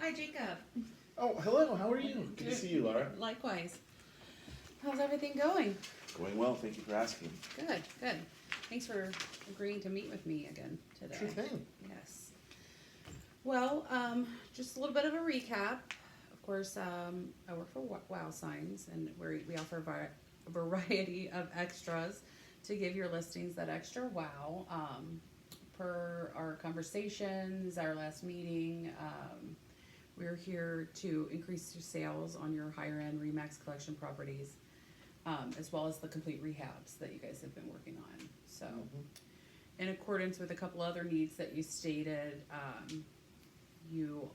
Hi, Jacob. Oh, hello, how are you? Good to see you, Laura. Likewise. How's everything going? Going well, thank you for asking. Good, good. Thanks for agreeing to meet with me again today. Sure thing. Yes. Well, just a little bit of a recap. Of course, I work for Wow Signs, and we offer a variety of extras to give your listings that extra wow. Per our conversations, our last meeting, we're here to increase your sales on your higher end Remax collection properties, as well as the complete rehabs that you guys have been working on. So, in accordance with a couple other needs that you stated, you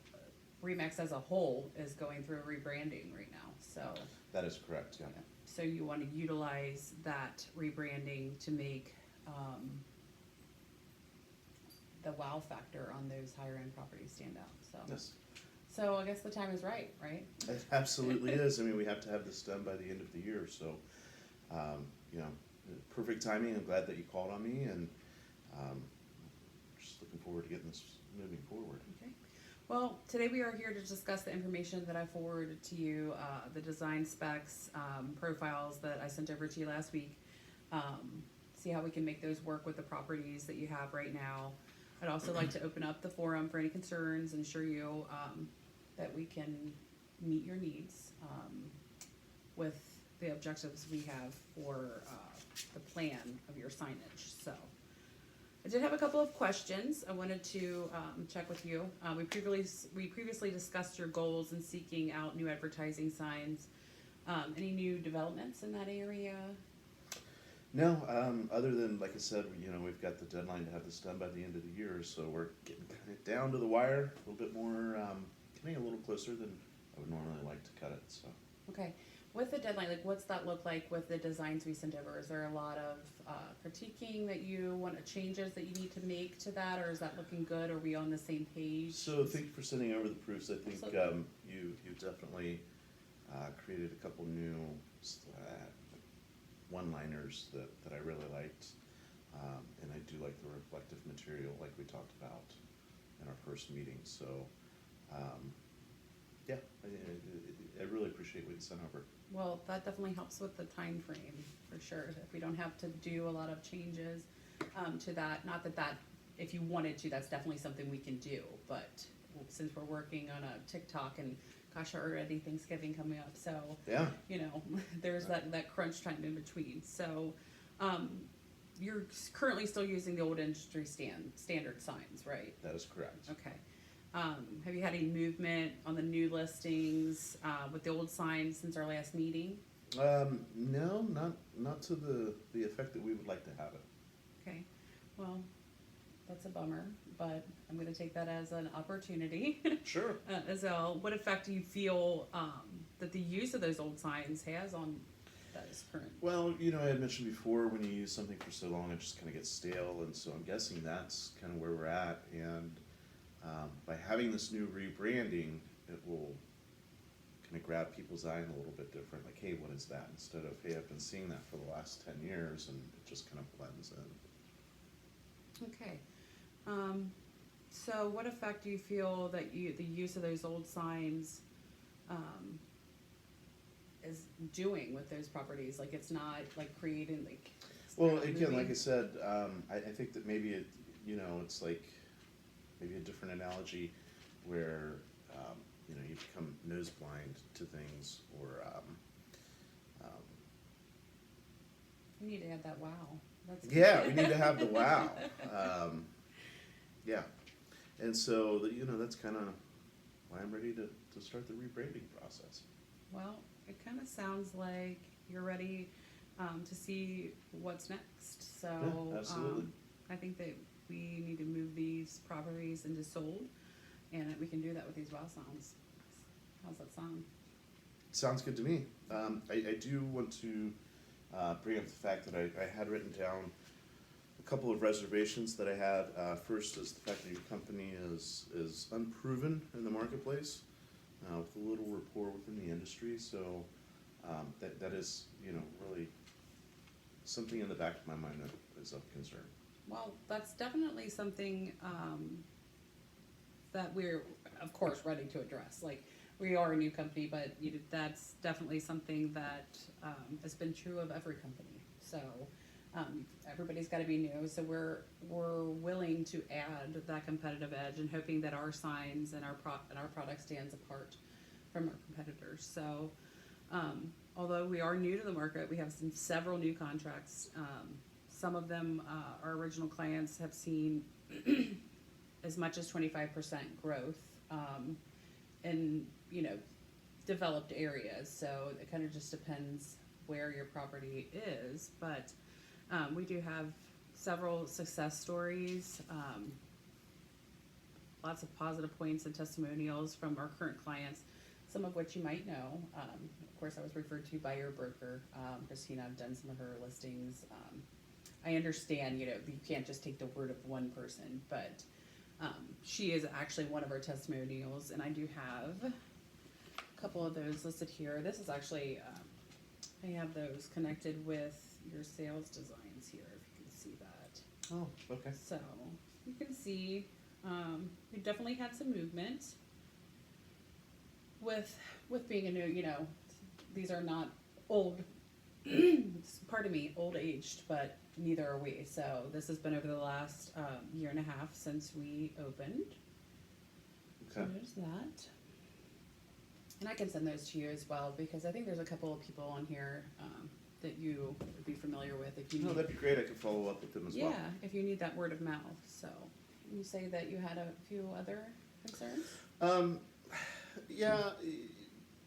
Remax as a whole is going through a rebranding right now. So That is correct, yeah. so you want to utilize that rebranding to make the wow factor on those higher end properties stand out. So Yes, so I guess the time is right, right? it absolutely is. I mean, we have to have this done by the end of the year, so, you know, perfect timing. I'm glad that you called on me, and just looking forward to getting this moving forward. Okay. Well, today we are here to discuss the information that I forwarded to you, the design specs, profiles that I sent over to you last week. See how we can make those work with the properties that you have right now. I'd also like to open up the forum for any concerns and assure you that we can meet your needs with the objectives we have for the plan of your signage. So I did have a couple of questions I wanted to check with you. We previously discussed your goals in seeking out new advertising signs. Any new developments in that area? No, other than, like I said, you know, we've got the deadline to have this done by the end of the year, so we're getting kind of down to the wire, a little bit more, getting a little closer than I would normally like to cut it, so. Okay. With the deadline, like what's that look like with the designs we sent over? Is there a lot of critiquing that you want, changes that you need to make to that, or is that looking good? Are we on the same page? So thank you for sending over the proofs. I think Absolutely. you definitely created a couple new one-liners that I really liked, and I do like the reflective material like we talked about in our first meeting. So yeah, I really appreciate what you sent over. Well, that definitely helps with the time frame for sure. If we don't have to do a lot of changes to that, not that if you wanted to, that's definitely something we can do. But since we're working on a TikTok and gosh, already Thanksgiving coming up, so Yeah, you know, there's that crunch time in between. So you're currently still using the old industry standard signs, right? that is correct. Okay. Have you had any movement on the new listings with the old signs since our last meeting? No, not to the effect that we would like to have it. Okay. Well, that's a bummer, but I'm going to take that as an opportunity Sure. as well. What effect do you feel that the use of those old signs has on those current? Well, you know, I had mentioned before, when you use something for so long, it just kind of gets stale, and so I'm guessing that's kind of where we're at. And by having this new rebranding, it will kind of grab people's eye in a little bit different. Like, hey, what is that? Instead of, hey, I've been seeing that for the last 10 years, and it just kind of blends in. Okay. So what effect do you feel that the use of those old signs is doing with those properties? Like it's not like creating like. Well, again, like I said, I think that maybe it, you know, it's like maybe a different analogy where, you know, you become nose blind to things, or We need to add that wow. That's yeah, we need to have the wow. Yeah, and so you know, that's kind of why I'm ready to start the rebranding process. Well, it kind of sounds like you're ready to see what's next. So Yeah, absolutely. I think that we need to move these properties into sold, and that we can do that with these wow sounds. How's that sound? Sounds good to me. I do want to bring up the fact that I had written down a couple of reservations that I had. First is the fact that your company is unproven in the marketplace, with a little rapport within the industry. So that is, you know, really something in the back of my mind that is of concern. Well, that's definitely something that we're, of course, ready to address. Like, we are a new company, but that's definitely something that has been true of every company. So everybody's got to be new. So we're willing to add that competitive edge and hoping that our signs and our product stands apart from our competitors. So although we are new to the market, we have several new contracts. Some of them, our original clients have seen as much as 25% growth in, developed areas. So it kind of just depends where your property is. But we do have several success stories, lots of positive points and testimonials from our current clients, some of which you might know. Of course, I was referred to by your broker, Christina. I've done some of her listings. I understand, you can't just take the word of one person, but she is actually one of our testimonials, and I do have a couple of those listed here. This is actually, I have those connected with your sales designs here, if you can see that. Oh, okay. So you can see we definitely had some movement with being a new, these are not old, pardon me, old aged, but neither are we. So this has been over the last year and a half since we opened. So Okay. there's that. And I can send those to you as well, because I think there's a couple of people on here that you would be familiar with if you No, need. that'd be great. I could follow up with them as well. Yeah, if you need that word of mouth. So you say that you had a few other concerns? Yeah,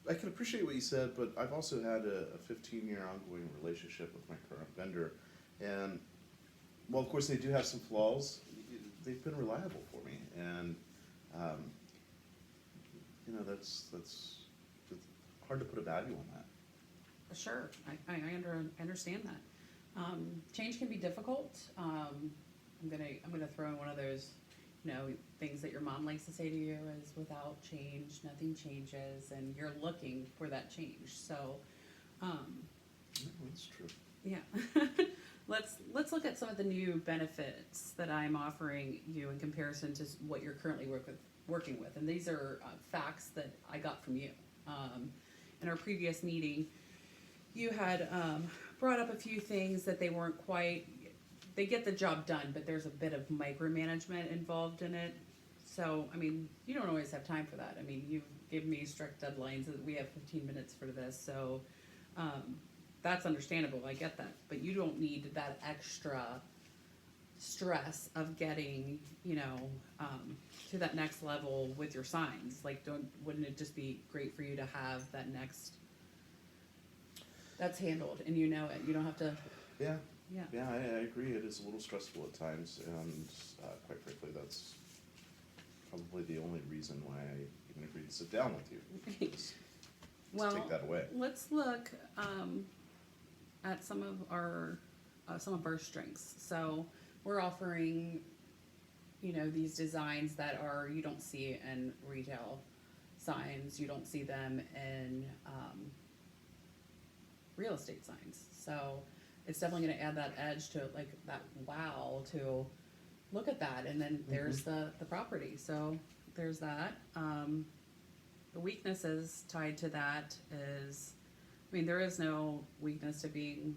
I can appreciate what you said, but I've also had a 15-year ongoing relationship with my current vendor, and while of course they do have some flaws, they've been reliable for me, and that's hard to put a value on that. Sure, I understand that. Change can be difficult. I'm gonna throw in one of those, things that your mom likes to say to you is, without change, nothing changes, and you're looking for that change. So, Yeah, that's true. yeah. Let's look at some of the new benefits that I'm offering you in comparison to what you're currently working with. And these are facts that I got from you. In our previous meeting, you had brought up a few things that they weren't quite, they get the job done, but there's a bit of micromanagement involved in it. So, you don't always have time for that. You give me strict deadlines that we have 15 minutes for this. So, that's understandable. I get that. But you don't need that extra stress of getting, to that next level with your signs. Like, wouldn't it just be great for you to have that next, that's handled and you don't have to. Yeah. Yeah. Yeah, I agree. It is a little stressful at times, and quite frankly, that's probably the only reason why I even agreed to sit down with you. is to Well, take that away. let's look at some of our strengths. So we're offering, these designs that you don't see in retail signs. You don't see them in real estate signs. So it's definitely going to add that edge to like that wow to look at that. And then there's the property. So there's that. The weaknesses tied to that is, there is no weakness to being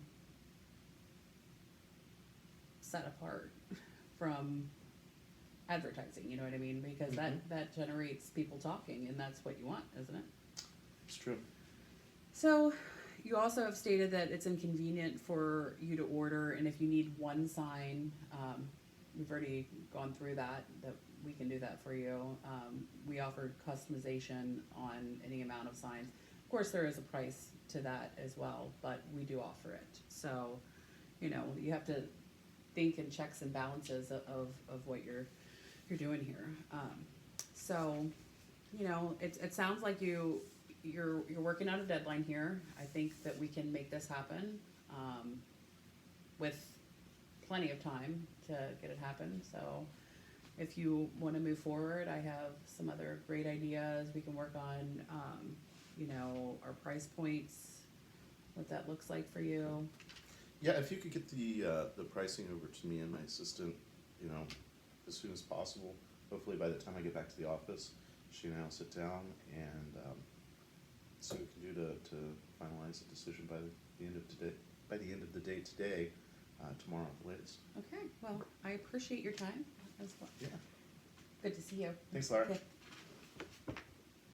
set apart from advertising, you know what I mean? Because that generates people talking, and that's what you want, isn't it? It's true. So you also have stated that it's inconvenient for you to order, and if you need one sign, we've already gone through that we can do that for you. We offered customization on any amount of signs. Of course, there is a price to that as well, but we do offer it. So, you have to think in checks and balances of what you're doing here. So, it sounds like you're working on a deadline here. I think that we can make this happen with plenty of time to get it happen. So if you want to move forward, I have some other great ideas. We can work on, our price points, what that looks like for you. Yeah, if you could get the pricing over to me and my assistant, as soon as possible, hopefully by the time I get back to the office, she and I will sit down and see what we can do to finalize a decision by the end of today, by the end of the day today, tomorrow at the latest. Okay, well, I appreciate your time as well. Yeah. Good to see you. Thanks, Laura. Okay.